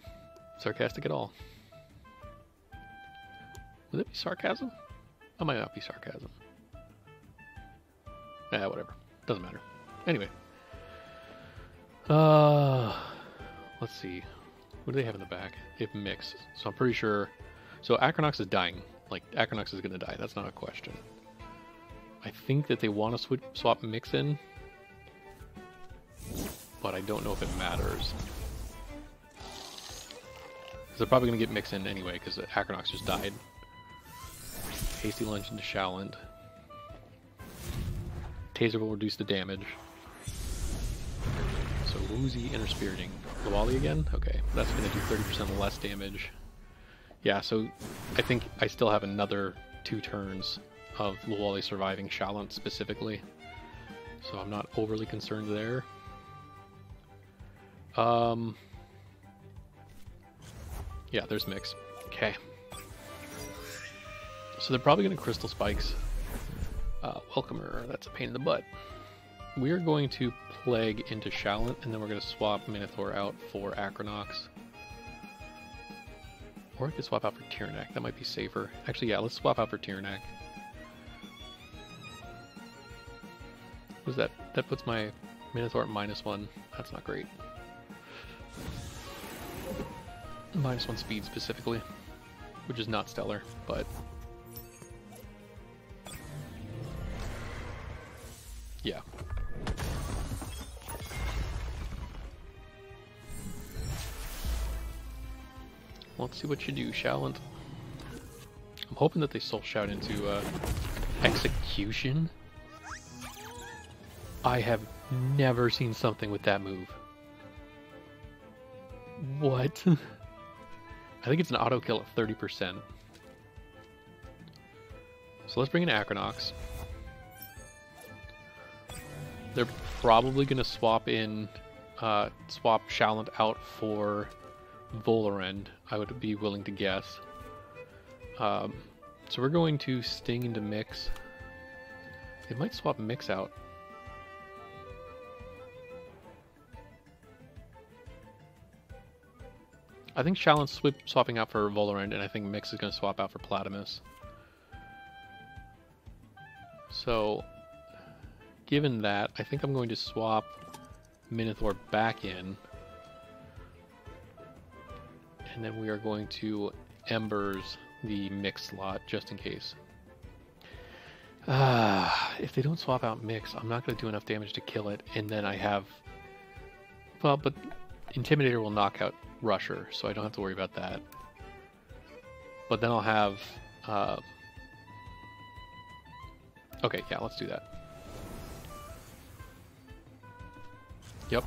sarcastic at all. Would it be sarcasm? That might not be sarcasm. Whatever. Doesn't matter. Anyway. Let's see. What do they have in the back? They have Mix. So I'm pretty sure... So Acronox is dying. Like, Acronox is going to die. That's not a question. I think that they want to swap Mix in. But I don't know if it matters. Because they're probably going to get Mix in anyway, because Acronox just died. Hasty Lunge into Shalant. Taser will reduce the damage. So Woozy, Inner Spiriting. Lawali again? Okay, that's going to do 30% less damage. Yeah, so I think I still have another 2 turns of Lawali surviving Shalant specifically. So I'm not overly concerned there. Yeah, there's Mix. Okay. So they're probably going to Crystal Spikes. Welcomer, that's a pain in the butt. We're going to Plague into Shalant, and then we're going to swap Minotaur out for Acronox. Or I could swap out for Tyrannac, that might be safer. Actually, yeah, let's swap out for Tyrannac. What is that? That puts my Minotaur at -1. That's not great. -1 speed specifically, which is not stellar, but... yeah. Let's see what you do, Shalant. I'm hoping that they Soul Shout into Execution. I have never seen something with that move. What? I think it's an auto kill at 30%. So let's bring in Acronox. They're probably going to swap in, swap Shalant out for Volorend, I would be willing to guess. So we're going to Sting into Mix. They might swap Mix out. I think Shalant's swapping out for Volorend, and I think Mix is going to swap out for Platimus. So, given that, I think I'm going to swap Minotaur back in. And then we are going to Embers the Mix slot, just in case. If they don't swap out Mix, I'm not going to do enough damage to kill it, and then I have... Well, but Intimidator will knock out Rusher, so I don't have to worry about that. But then I'll have... Okay, yeah, let's do that. Yep.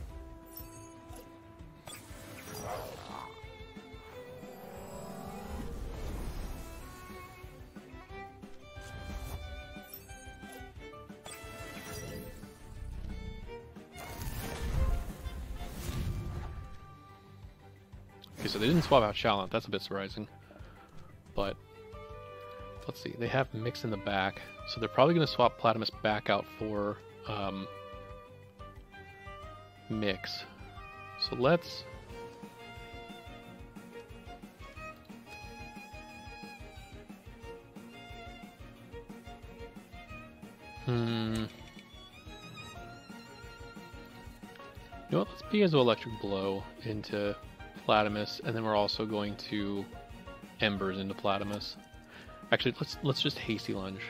Okay, so they didn't swap out Shalant. That's a bit surprising. But let's see. They have Mix in the back, so they're probably going to swap Platimus back out for Mix. So let's... You know what? Let's Piezo Electric Blow into Platimus, and then we're also going to Embers into Platimus. Actually, let's just Hasty Lunge.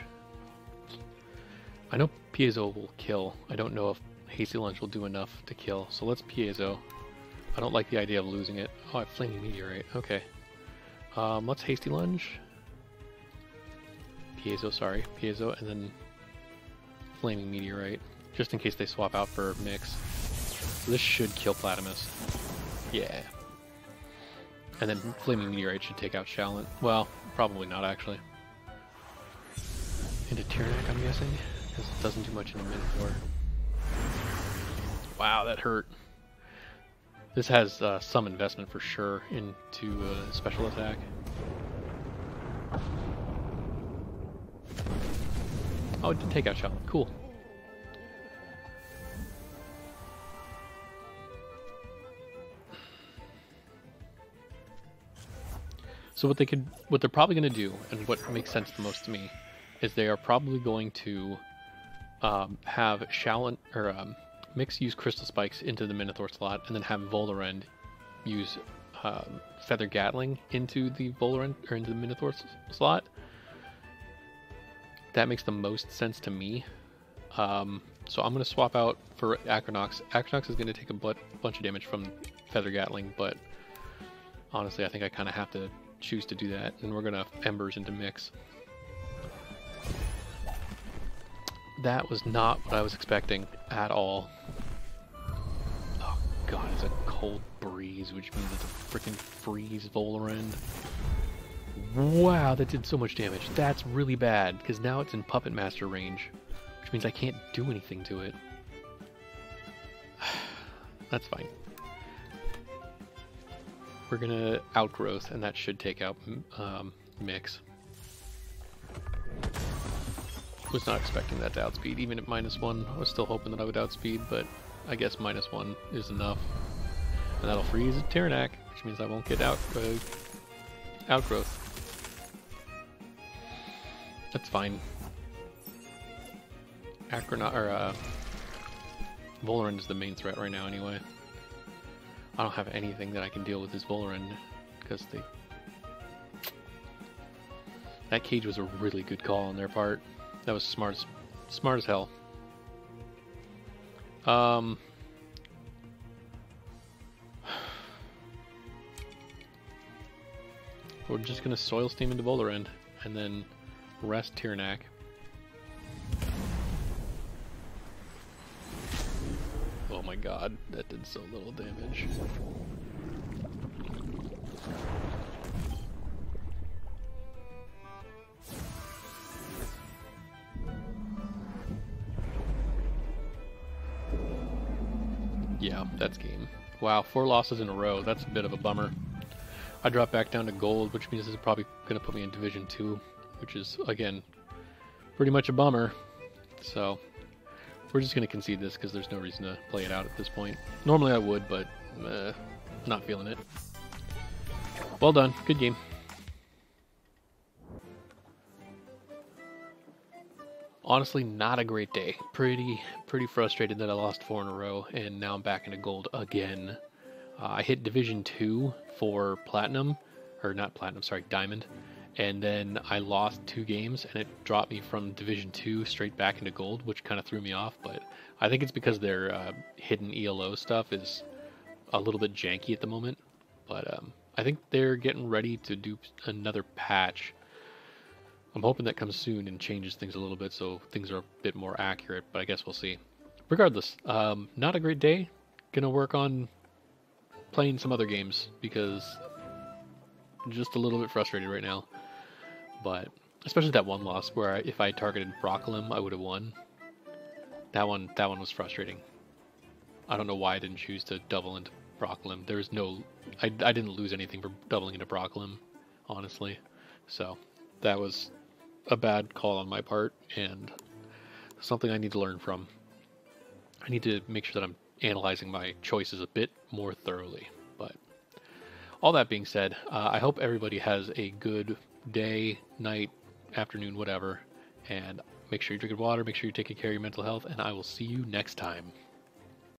I know Piezo will kill. I don't know if Hasty Lunge will do enough to kill, so let's Piezo. I don't like the idea of losing it. Oh, I have Flaming Meteorite. Okay. Let's Hasty Lunge. Piezo, sorry. Piezo, and then Flaming Meteorite, just in case they swap out for Mix. So this should kill Platimus. Yeah. And then Flaming Meteorite should take out Shalant. Well, probably not, actually. Into Tyrannac, I'm guessing, because it doesn't do much in a Minotaur. Wow, that hurt. This has some investment for sure into special attack. Oh, it did take out Shalant. Cool. So what they're probably going to do, and what makes sense the most to me, is they are probably going to have Mix use Crystal Spikes into the Minotaur slot, and then have Volorend use Feather Gatling into the Volorend or into the Minotaur slot. That makes the most sense to me. So I'm going to swap out for Acronox. Acronox is going to take a bunch of damage from Feather Gatling, but honestly, I think I kind of have to choose to do that, and we're going to Embers into Mix. That was not what I was expecting at all. Oh god, it's a cold breeze, which means it's a freaking freeze Volorend. Wow, that did so much damage. That's really bad, because now it's in Puppet Master range, which means I can't do anything to it. That's fine. We're gonna Outgrowth, and that should take out Mix. Was not expecting that to outspeed, even at -1. I was still hoping that I would outspeed, but I guess -1 is enough. And that'll freeze a Tyrannac, which means I won't get Outgrowth. That's fine. Volorend is the main threat right now anyway. I don't have anything that I can deal with this Volorend, because that cage was a really good call on their part. That was smart as hell. We're just gonna Soil Steam into Volorend, and then rest Tyrannac. Oh my god, that did so little damage. Yeah, that's game. Wow, 4 losses in a row. That's a bit of a bummer. I dropped back down to gold, which means this is probably going to put me in Division 2, which is, again, pretty much a bummer. So, we're just going to concede this because there's no reason to play it out at this point. Normally I would, but not feeling it. Well done. Good game. Honestly, not a great day. Pretty frustrated that I lost 4 in a row, and now I'm back into gold again. I hit Division 2 for Platinum, or not Platinum, sorry, Diamond, and then I lost 2 games, and it dropped me from Division 2 straight back into gold, which kind of threw me off, but I think it's because their hidden ELO stuff is a little bit janky at the moment, but I think they're getting ready to do another patch. I'm hoping that comes soon and changes things a little bit so things are a bit more accurate, but I guess we'll see. Regardless, not a great day. Gonna work on playing some other games because I'm just a little bit frustrated right now. But especially that one loss where if I targeted Broccolem, I would have won. That one was frustrating. I don't know why I didn't choose to double into Broccolem. There's no, I didn't lose anything for doubling into Broccolem, honestly. So that was a bad call on my part, and something I need to learn from. I need to make sure that I'm analyzing my choices a bit more thoroughly. But all that being said, I hope everybody has a good day, night, afternoon, whatever, and make sure you're drinking water, make sure you're taking care of your mental health, and I will see you next time.